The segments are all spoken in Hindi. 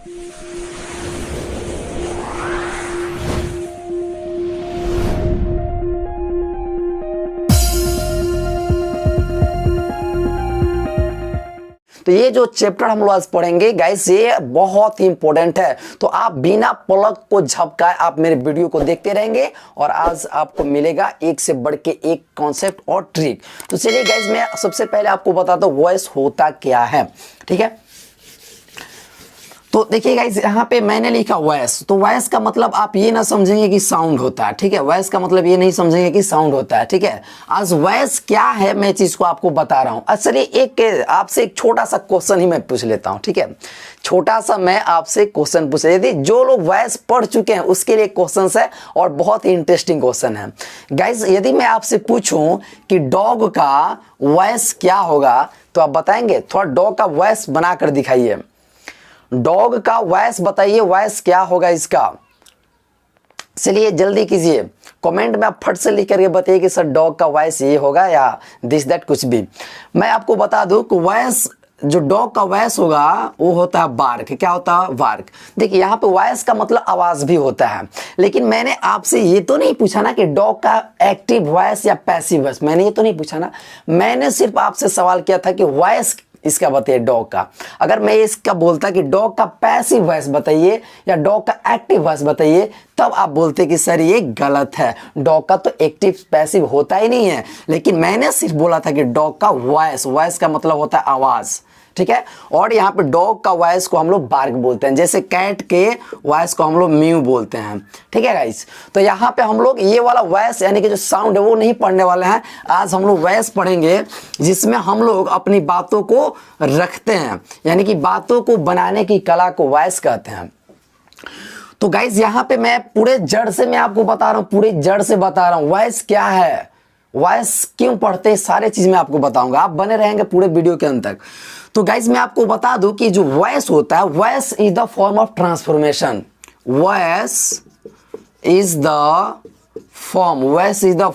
तो ये जो चैप्टर हम लोग आज पढ़ेंगे गाइस, ये बहुत ही इंपॉर्टेंट है। तो आप बिना पलक को झपकाए आप मेरे वीडियो को देखते रहेंगे और आज आपको मिलेगा एक से बढ़ के एक कॉन्सेप्ट और ट्रिक। तो चलिए गाइस, मैं सबसे पहले आपको बताता हूँ वॉइस होता क्या है। ठीक है, तो देखिए गाइस, यहाँ पे मैंने लिखा वॉइस। तो वॉइस का मतलब आप ये ना समझेंगे कि साउंड होता है। ठीक है, वॉइस का मतलब ये नहीं समझेंगे कि साउंड होता है। ठीक है, आज वॉइस क्या है मैं चीज को आपको बता रहा हूँ। चलिए एक आपसे एक छोटा सा क्वेश्चन ही मैं पूछ लेता हूँ। ठीक है, छोटा सा मैं आपसे क्वेश्चन पूछ यदि जो लोग वॉइस पढ़ चुके हैं उसके लिए क्वेश्चन है और बहुत ही इंटरेस्टिंग क्वेश्चन है गाइस। यदि मैं आपसे पूछूं कि डॉग का वॉइस क्या होगा तो आप बताएंगे? थोड़ा डॉग का वॉइस बनाकर दिखाइए। डॉग का वॉइस बताइए, वॉइस क्या होगा इसका? चलिए जल्दी कीजिए, कमेंट में आप फट से लिख करके बताइए कि सर डॉग का वॉइस ये होगा या दिस दैट कुछ भी। मैं आपको बता दूं कि वॉइस, जो डॉग का वॉइस होगा वो होता है बार्क। क्या होता है? बार्क। देखिए यहाँ पे वॉइस का मतलब आवाज भी होता है, लेकिन मैंने आपसे ये तो नहीं पूछा ना कि डॉग का एक्टिव वॉइस या पैसिव वॉइस, मैंने ये तो नहीं पूछा ना। मैंने सिर्फ आपसे सवाल किया था कि वॉइस इसका बताइए डॉग का। अगर मैं इसका बोलता कि डॉग का पैसिव वॉइस बताइए या डॉग का एक्टिव वॉइस बताइए, तब आप बोलते कि सर ये गलत है, डॉग का तो एक्टिव पैसिव होता ही नहीं है। लेकिन मैंने सिर्फ बोला था कि डॉग का वॉइस, वॉइस का मतलब होता है आवाज। ठीक है, और यहाँ पे डॉग का वॉइस को हम लोग बार्क बोलते हैं, जैसे कैट के वॉइस को हम लोग म्यू बोलते हैं। ठीक है गाइस, तो यहाँ पे हम लोग ये वाला वॉइस यानी कि जो साउंड है वो नहीं पढ़ने वाले हैं। आज हम लोग वॉइस पढ़ेंगे जिसमें हम लोग अपनी बातों को रखते हैं, यानी कि बातों को बनाने की कला को वॉइस कहते हैं। तो गाइस यहाँ पे मैं पूरे जड़ से मैं आपको बता रहा हूँ, पूरे जड़ से बता रहा हूँ वॉइस क्या है, वॉइस क्यों पढ़ते हैं, सारे चीज मैं आपको बताऊंगा। आप बने रहेंगे पूरे वीडियो के अंत तक। तो गाइज मैं आपको बता दूं कि जो वॉइस होता है, voice is the form of transformation. Voice is the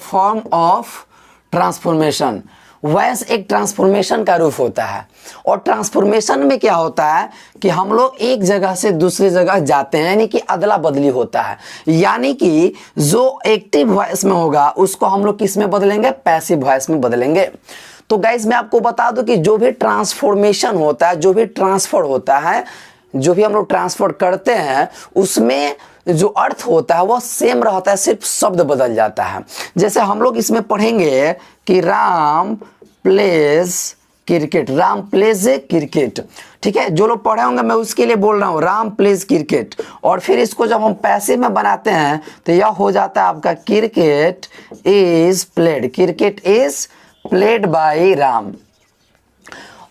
form of transformation. Voice एक ट्रांसफॉर्मेशन का रूप होता है। और ट्रांसफॉर्मेशन में क्या होता है कि हम लोग एक जगह से दूसरी जगह जाते हैं, यानी कि अदला बदली होता है। यानी कि जो एक्टिव वॉइस में होगा उसको हम लोग किस में बदलेंगे? पैसिव वॉइस में बदलेंगे। तो गाइस मैं आपको बता दूं कि जो भी ट्रांसफॉर्मेशन होता है, जो भी ट्रांसफर होता है, जो भी हम लोग ट्रांसफर करते हैं, उसमें जो अर्थ होता है वो सेम रहता है, सिर्फ शब्द बदल जाता है। जैसे हम लोग इसमें पढ़ेंगे कि Ram pledge cricket, Ram pledge cricket. ठीक है, जो लोग पढ़े होंगे मैं उसके लिए बोल रहा हूँ, राम प्लेज क्रिकेट। और फिर इसको जब हम पैसिव में बनाते हैं तो यह हो जाता है आपका cricket is played, cricket is played by Ram.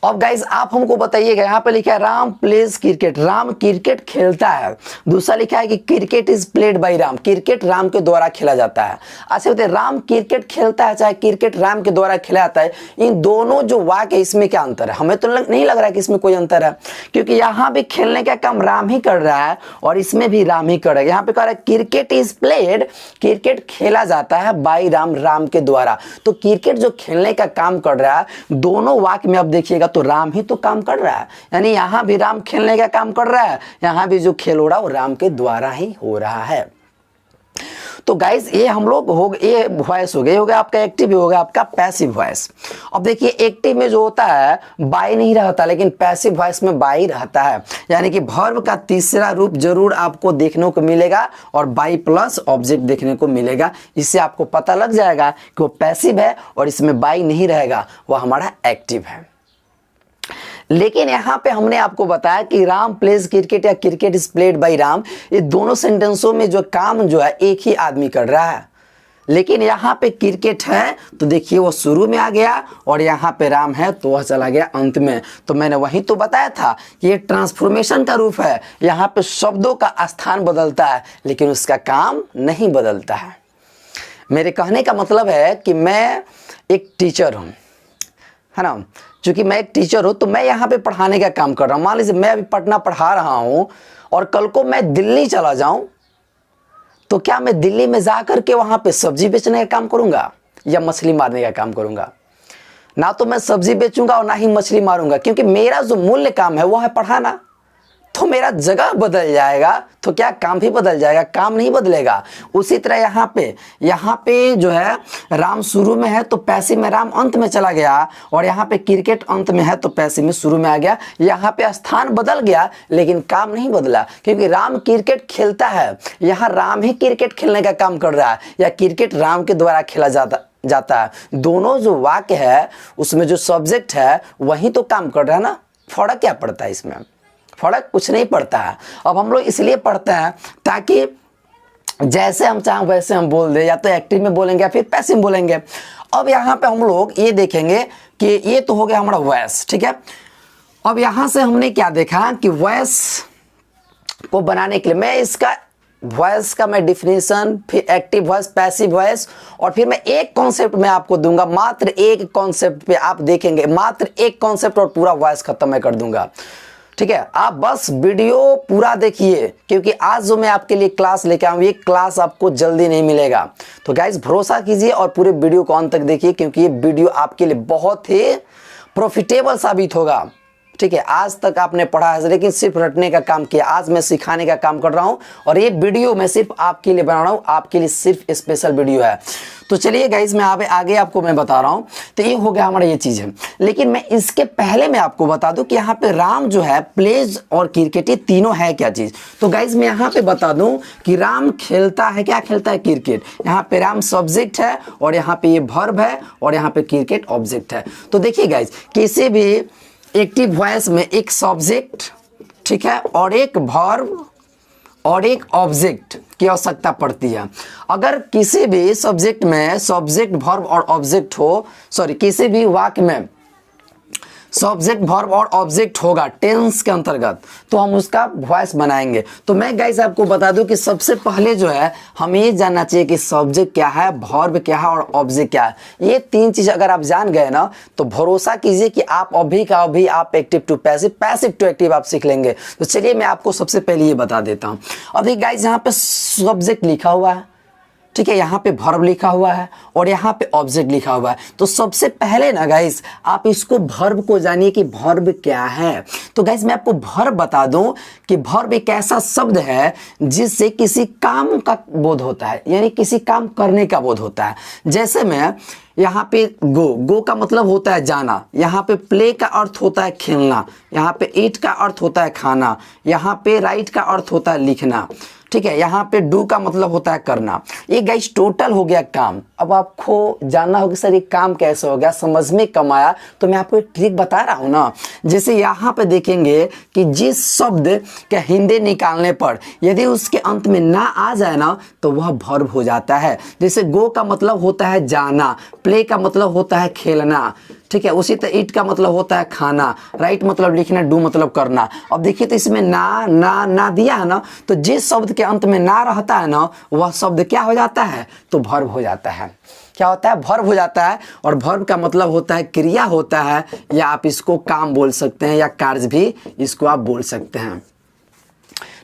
अब गाइज आप हमको बताइएगा, यहाँ पे लिखा है Ram pledge cricket, Ram cricket खेलता है। दूसरा लिखा है कि cricket is played by Ram, cricket Ram के द्वारा खेला जाता है। अच्छा बताइए, राम क्रिकेट खेलता है चाहे क्रिकेट राम के द्वारा खेला जाता है, इन दोनों जो वाक्य है इसमें क्या अंतर है? हमें तो नहीं लग रहा है कि इसमें कोई अंतर है, क्योंकि यहाँ भी खेलने का काम राम ही कर रहा है और इसमें भी राम ही कर रहा है। यहाँ पे कह रहा है क्रिकेट इज प्लेड, क्रिकेट खेला जाता है बाय राम, राम के द्वारा। तो क्रिकेट जो खेलने का काम कर रहा है, दोनों वाक्य में आप देखिएगा तो राम ही तो काम कर रहा है। यानी यहां भी राम खेलने का काम कर रहा है, यहां भी जो खेल हो रहा है वो राम के द्वारा ही हो रहा है। तो गाइस ये हम लोग हो गए, ये वॉइस हो गया, हो गया आपका एक्टिव, हो गया आपका पैसिव वॉइस। अब देखिए एक्टिव में जो होता है बाय नहीं रहता, लेकिन पैसिव वॉइस में बाय रहता है। यानी कि वर्ब का तीसरा रूप जरूर आपको देखने को मिलेगा और बाय प्लस ऑब्जेक्ट देखने को मिलेगा। इससे आपको पता लग जाएगा कि वो पैसिव है और इसमें बाय नहीं रहेगा, वो हमारा एक्टिव है। लेकिन यहां पे हमने आपको बताया कि राम प्लेज क्रिकेट या cricket is played by Ram, ये दोनों सेंटेंसों में जो काम जो है एक ही आदमी कर रहा है। लेकिन यहाँ पे क्रिकेट है तो देखिए वो शुरू में आ गया और यहाँ पे राम है तो वह चला गया अंत में। तो मैंने वही तो बताया था कि ये ट्रांसफॉर्मेशन का रूप है। यहाँ पे शब्दों का स्थान बदलता है लेकिन उसका काम नहीं बदलता है। मेरे कहने का मतलब है कि मैं एक टीचर हूँ, है ना। चूंकि मैं एक टीचर हूं तो मैं यहाँ पे पढ़ाने का काम कर रहा हूं। मान लीजिए मैं अभी पटना पढ़ा रहा हूं और कल को मैं दिल्ली चला जाऊं, तो क्या मैं दिल्ली में जाकर के वहां पे सब्जी बेचने का काम करूंगा या मछली मारने का काम करूंगा? ना तो मैं सब्जी बेचूंगा और ना ही मछली मारूंगा, क्योंकि मेरा जो मूल्य काम है वो है पढ़ाना। तो मेरा जगह बदल जाएगा तो क्या काम भी बदल जाएगा? काम नहीं बदलेगा। उसी तरह यहाँ पे जो है राम शुरू में है तो पैसिव में राम अंत में चला गया, और यहाँ पे क्रिकेट अंत में है तो पैसिव में शुरू में आ गया। यहाँ पे स्थान बदल गया लेकिन काम नहीं बदला, क्योंकि राम क्रिकेट खेलता है, यहाँ राम ही क्रिकेट खेलने का काम कर रहा है, या क्रिकेट राम के द्वारा खेला जाता है। दोनों जो वाक्य है उसमें जो सब्जेक्ट है वही तो काम कर रहा है ना। फर्क क्या पड़ता है इसमें? फर्क कुछ नहीं पड़ता है। अब हम लोग इसलिए पढ़ते हैं ताकि जैसे हम चाहें वैसे हम बोल दे, या तो एक्टिव में बोलेंगे या फिर पैसिव में बोलेंगे। अब यहाँ पे हम लोग ये देखेंगे कि ये तो हो गया हमारा वॉइस, ठीक है। अब यहाँ से हमने क्या देखा कि वॉइस को बनाने के लिए मैं इसका वॉइस का मैं डिफिनेशन, फिर एक्टिव वॉइस, पैसिव वॉइस, और फिर मैं एक कॉन्सेप्ट में आपको दूंगा, मात्र एक कॉन्सेप्ट पे आप देखेंगे, मात्र एक कॉन्सेप्ट और पूरा वॉइस खत्म मैं कर दूंगा, ठीक है। आप बस वीडियो पूरा देखिए, क्योंकि आज जो मैं आपके लिए क्लास लेके आऊँ ये क्लास आपको जल्दी नहीं मिलेगा। तो गाइस भरोसा कीजिए और पूरे वीडियो को अंत तक देखिए, क्योंकि ये वीडियो आपके लिए बहुत ही प्रॉफिटेबल साबित होगा, ठीक है। आज तक आपने पढ़ा है लेकिन सिर्फ रटने का काम किया, आज मैं सिखाने का काम कर रहा हूं, और ये वीडियो मैं सिर्फ आपके लिए बना रहा हूं, आपके लिए सिर्फ स्पेशल वीडियो है। तो चलिए गाइज मैं आगे आपको मैं बता रहा हूं। तो ये हो गया हमारा ये चीज है, लेकिन मैं इसके पहले मैं आपको बता दूं कि यहाँ पे राम जो है प्लेज और क्रिकेट ये तीनों है क्या चीज। तो गाइज मैं यहाँ पे बता दूं कि राम खेलता है, क्या खेलता है? क्रिकेट। यहाँ पे राम सब्जेक्ट है और यहाँ पे ये वर्ब है और यहाँ पे क्रिकेट ऑब्जेक्ट है। तो देखिए गाइज किसी भी एक्टिव वॉइस में एक सब्जेक्ट, ठीक है, और एक वर्ब और एक ऑब्जेक्ट की आवश्यकता पड़ती है। अगर किसी भी सब्जेक्ट में सब्जेक्ट वर्ब और ऑब्जेक्ट हो, किसी भी वाक्य में सब्जेक्ट वर्ब और ऑब्जेक्ट होगा टेंस के अंतर्गत, तो हम उसका वॉइस बनाएंगे। तो मैं गाइस आपको बता दूं कि सबसे पहले जो है हमें ये जानना चाहिए कि सब्जेक्ट क्या है, वर्ब क्या है और ऑब्जेक्ट क्या है। ये तीन चीज अगर आप जान गए ना तो भरोसा कीजिए कि आप अभी का अभी आप active to passive, passive to active आप सीख लेंगे। तो चलिए मैं आपको सबसे पहले ये बता देता हूँ। अभी गाइस यहाँ पे सब्जेक्ट लिखा हुआ है, ठीक है, यहाँ पे वर्ब लिखा हुआ है और यहाँ पे ऑब्जेक्ट लिखा हुआ है। तो सबसे पहले ना गाइस आप इसको वर्ब को जानिए कि वर्ब क्या है। तो गाइस मैं आपको वर्ब बता दूं कि वर्ब एक ऐसा शब्द है जिससे किसी काम का बोध होता है, यानी किसी काम करने का बोध होता है। जैसे मैं यहाँ पे गो का मतलब होता है जाना, यहाँ पे प्ले का अर्थ होता है खेलना, यहाँ पे ईट का अर्थ होता है खाना, यहाँ पे राइट का अर्थ होता है लिखना, ठीक है, यहाँ पे डू का मतलब होता है करना। ये गाइस टोटल हो गया काम। अब आपको जानना होगा सर ये काम कैसे हो गया, समझ में कम आया, तो मैं आपको एक ट्रिक बता रहा हूँ ना। जैसे यहाँ पे देखेंगे कि जिस शब्द के हिंदी निकालने पर यदि उसके अंत में ना आ जाए ना तो वह वर्ब हो जाता है। जैसे गो का मतलब होता है जाना, प्ले का मतलब होता है खेलना, ठीक है, उसी तरह ईट का मतलब होता है खाना, राइट मतलब लिखना, डू मतलब करना। अब देखिए तो इसमें ना दिया है ना, तो जिस शब्द के अंत में ना रहता है ना वह शब्द क्या हो जाता है? तो वर्ब हो जाता है। क्या होता है? वर्ब हो जाता है। और वर्ब का मतलब होता है क्रिया होता है, या आप इसको काम बोल सकते हैं या कार्य भी इसको आप बोल सकते हैं,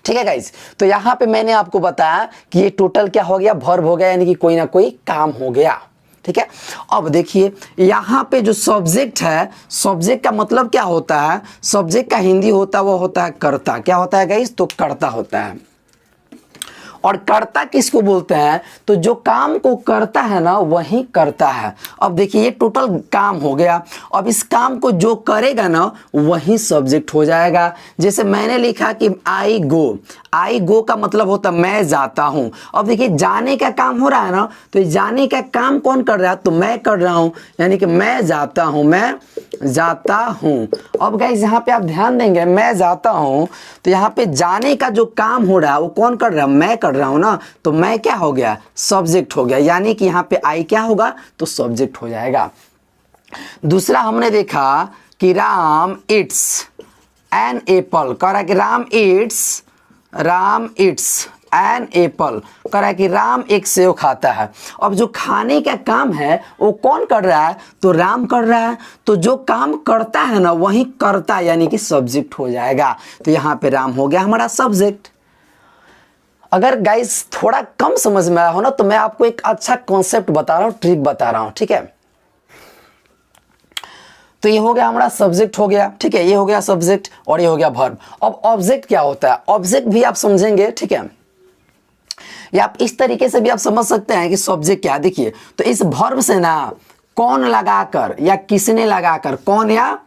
ठीक है गाइज। तो यहाँ पे मैंने आपको बताया कि ये टोटल क्या हो गया? वर्ब हो गया, यानी कि कोई ना कोई काम हो गया, ठीक है। अब देखिए यहाँ पे जो सब्जेक्ट है, सब्जेक्ट का मतलब क्या होता है? सब्जेक्ट का हिंदी होता है वो होता है कर्ता। क्या होता है गाइस? तो कर्ता होता है। और कर्ता किसको बोलते हैं? तो जो काम को करता है ना वही करता है। अब देखिए ये टोटल काम हो गया। अब इस काम को जो करेगा ना वही सब्जेक्ट हो जाएगा। जैसे मैंने लिखा कि आई गो का मतलब होता है मैं जाता हूं। अब देखिए जाने का काम हो रहा है ना, तो जाने का काम कौन कर रहा है? तो मैं कर रहा हूं, यानी कि मैं जाता हूं। अब गाइस यहाँ पे आप ध्यान देंगे, मैं जाता हूं, तो यहाँ पे जाने का जो काम हो रहा है वो कौन कर रहा है? मैं कर रहा हूं ना, तो मैं क्या हो गया? सब्जेक्ट हो गया, यानी कि यहाँ पे आई क्या होगा? तो सब्जेक्ट हो जाएगा। दूसरा हमने देखा कि राम इट्स एन एप्पल, कह रहा है कि राम इट्स एन एप्पल, कह रहा है कि राम एक सेव खाता है। अब जो खाने का काम है वो कौन कर रहा है? तो राम कर रहा है। तो जो काम करता है ना वही करता, यानी कि सब्जेक्ट हो जाएगा। तो यहाँ पे राम हो गया हमारा सब्जेक्ट। अगर गाइस थोड़ा कम समझ में आया हो ना तो मैं आपको एक अच्छा कॉन्सेप्ट बता रहा हूँ, ट्रिक बता रहा हूँ, ठीक है। तो ये हो गया हमारा सब्जेक्ट हो गया, ठीक है, ये हो गया सब्जेक्ट और ये हो गया वर्ब। अब ऑब्जेक्ट क्या होता है, ऑब्जेक्ट भी आप समझेंगे, ठीक है, या आप इस तरीके से भी आप समझ सकते हैं कि सब्जेक्ट क्या है। देखिए तो इस वर्ब से ना कौन लगाकर या किसने लगाकर, कौन या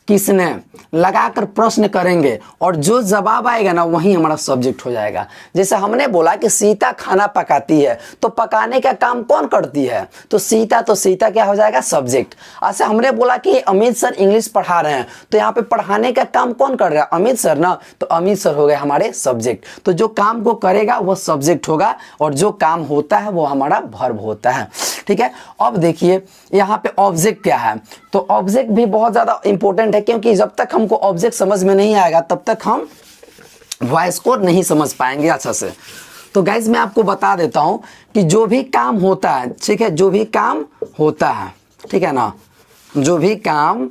किसने लगाकर प्रश्न करेंगे और जो जवाब आएगा ना वही हमारा सब्जेक्ट हो जाएगा। जैसे हमने बोला कि सीता खाना पकाती है, तो पकाने का काम कौन करती है, तो सीता क्या हो जाएगा, सब्जेक्ट। अच्छा हमने बोला कि अमित सर इंग्लिश पढ़ा रहे हैं, तो यहाँ पे पढ़ाने का काम कौन कर रहा है, अमित सर ना, तो अमित सर हो गए हमारे सब्जेक्ट। तो जो काम को करेगा वो सब्जेक्ट होगा और जो काम होता है वो हमारा वर्ब होता है, ठीक है। अब देखिए यहाँ पे ऑब्जेक्ट क्या है, तो ऑब्जेक्ट भी बहुत ज्यादा इंपॉर्टेंट है, क्योंकि जब तक हमको ऑब्जेक्ट समझ में नहीं आएगा तब तक हम वॉइस को नहीं समझ पाएंगे अच्छा से। तो गाइज मैं आपको बता देता हूं कि जो भी काम होता है, ठीक है, जो भी काम होता है, ठीक है ना, जो भी काम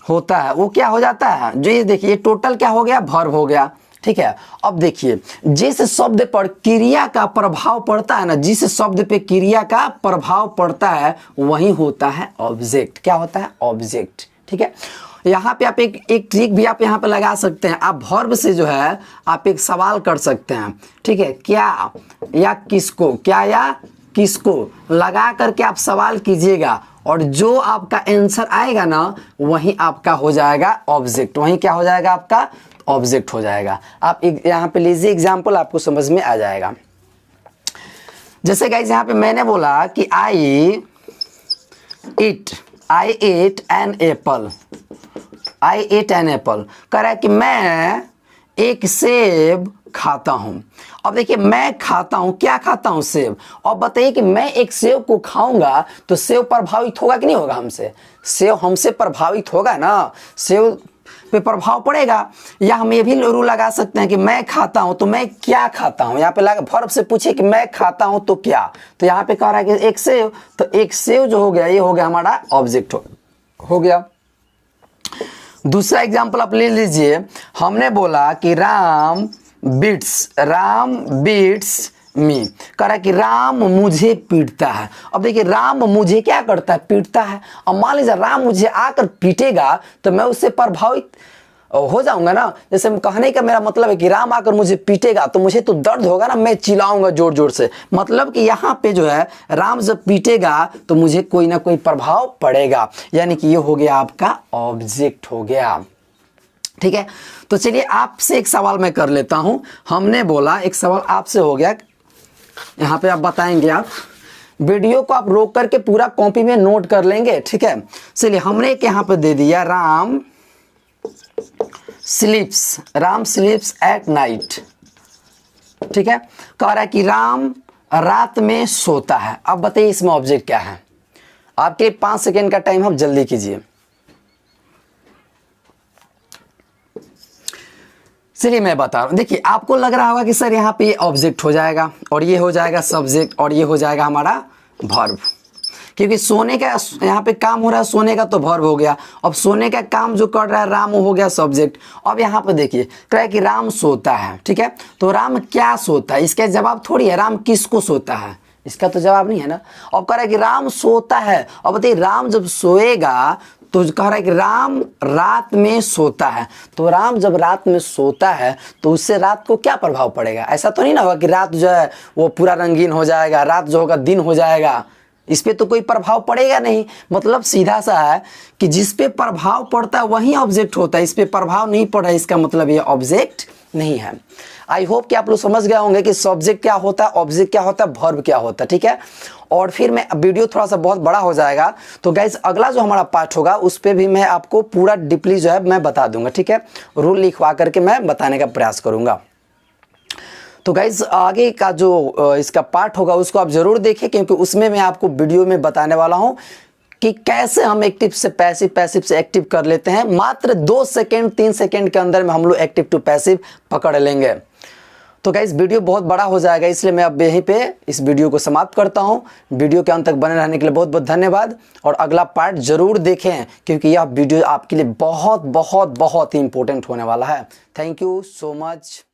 होता है वो क्या हो जाता है, जो ये देखिए टोटल क्या हो गया, वर्ब हो गया, ठीक है। अब देखिए जिस शब्द पर क्रिया का प्रभाव पड़ता है ना, जिस शब्द पे क्रिया का प्रभाव पड़ता है वही होता है ऑब्जेक्ट। क्या होता है, ऑब्जेक्ट, ठीक है। यहाँ पे आप एक ट्रिक भी आप यहाँ पे लगा सकते हैं, आप वर्ब से जो है आप एक सवाल कर सकते हैं, ठीक है, क्या या किसको, क्या या किसको लगा करके आप सवाल कीजिएगा और जो आपका आंसर आएगा ना वही आपका हो जाएगा ऑब्जेक्ट, वही क्या हो जाएगा, आपका ऑब्जेक्ट हो जाएगा। आप यहाँ पे लीजिए एग्जाम्पल, आपको समझ में आ जाएगा। जैसे गाइस यहाँ पे मैंने बोला कि आई eight an apple, I eight an apple, कह रहा है कि मैं एक सेब खाता हूं। अब देखिए मैं खाता हूं, क्या खाता हूं, सेब। अब बताइए कि मैं एक सेब को खाऊंगा तो सेब प्रभावित होगा कि नहीं होगा हमसे, सेब हमसे प्रभावित होगा ना, सेब पे प्रभाव पड़ेगा। या हम ये भी रूल लगा सकते हैं कि मैं खाता हूं तो मैं क्या खाता हूं, यहाँ पे लगा वर्ब से पूछे कि मैं खाता हूं तो क्या, तो यहाँ पे कह रहा है कि एक सेब, तो एक सेब जो हो गया ये हो गया हमारा ऑब्जेक्ट हो गया। दूसरा एग्जांपल आप ले लीजिए, हमने बोला कि राम बीट्स मी, कह रहा है कि राम मुझे पीटता है। अब देखिए राम मुझे क्या करता है, पीटता है। अब मान लीजिए राम मुझे आकर पीटेगा तो मैं उससे प्रभावित हो जाऊंगा ना। जैसे कहने का मेरा मतलब है कि राम आकर मुझे पीटेगा तो मुझे तो दर्द होगा ना, मैं चिल्लाऊंगा जोर जोर से। मतलब कि यहाँ पे जो है राम जब पीटेगा तो मुझे कोई ना कोई प्रभाव पड़ेगा, यानी कि ये हो गया आपका ऑब्जेक्ट हो गया, ठीक है। तो चलिए आपसे एक सवाल मैं कर लेता हूं। हमने बोला एक सवाल आपसे हो गया, यहाँ पे आप बताएंगे, आप वीडियो को आप रोक करके पूरा कॉपी में नोट कर लेंगे, ठीक है। चलिए हमने एक यहाँ पे दे दिया, राम स्लीप्स एट नाइट, ठीक है। कह रहा है कि राम रात में सोता है। अब बताइए इसमें ऑब्जेक्ट क्या है, आपके 5 सेकेंड का टाइम, आप जल्दी कीजिए। चलिए मैं बता रहा हूं, देखिए आपको लग रहा होगा कि सर यहाँ पे ये ऑब्जेक्ट हो जाएगा और ये हो जाएगा सब्जेक्ट और ये हो जाएगा हमारा वर्ब, क्योंकि सोने का यहाँ पे काम हो रहा है, सोने का तो वर्ब हो गया। अब सोने का काम जो कर रहा है राम हो गया सब्जेक्ट। अब यहाँ पे देखिए कह रहा है कि राम सोता है, ठीक है, तो राम क्या सोता है, इसका जवाब थोड़ी है राम किसको सोता है, इसका तो जवाब नहीं है ना। अब कह रहा है कि राम सोता है। अब बताइए राम जब सोएगा तो कह रहा है कि राम रात में सोता है, तो राम जब रात में सोता है तो उससे रात को क्या प्रभाव पड़ेगा। ऐसा तो नहीं ना होगा कि रात जो है वो पूरा रंगीन हो जाएगा, रात जो होगा दिन हो जाएगा, इस पे तो कोई प्रभाव पड़ेगा नहीं। मतलब सीधा सा है कि जिस पे प्रभाव पड़ता है वही ऑब्जेक्ट होता है, इस पे प्रभाव नहीं पड़ रहा है, इसका मतलब ये ऑब्जेक्ट नहीं है। आई होप कि आप लोग समझ गए होंगे कि सब्जेक्ट क्या होता है, ऑब्जेक्ट क्या होता है, वर्ब क्या होता है, ठीक है। और फिर मैं वीडियो थोड़ा सा बहुत बड़ा हो जाएगा तो गाइस अगला जो हमारा पार्ट होगा उस पर भी मैं आपको पूरा डीपली जो है मैं बता दूंगा, ठीक है। रूल लिखवा करके मैं बताने का प्रयास करूंगा। तो गाइज आगे का जो इसका पार्ट होगा उसको आप जरूर देखें, क्योंकि उसमें मैं आपको वीडियो में बताने वाला हूं कि कैसे हम एक्टिव से पैसिव, पैसिव से एक्टिव कर लेते हैं। मात्र 2 सेकेंड 3 सेकेंड के अंदर में हम लोग एक्टिव टू पैसिव पकड़ लेंगे। तो गाइस वीडियो बहुत बड़ा हो जाएगा, इसलिए मैं अब यहीं पे इस वीडियो को समाप्त करता हूं। वीडियो के अंत तक बने रहने के लिए बहुत बहुत धन्यवाद और अगला पार्ट जरूर देखें, क्योंकि यह वीडियो आपके लिए बहुत बहुत बहुत ही इंपॉर्टेंट होने वाला है। Thank you so much.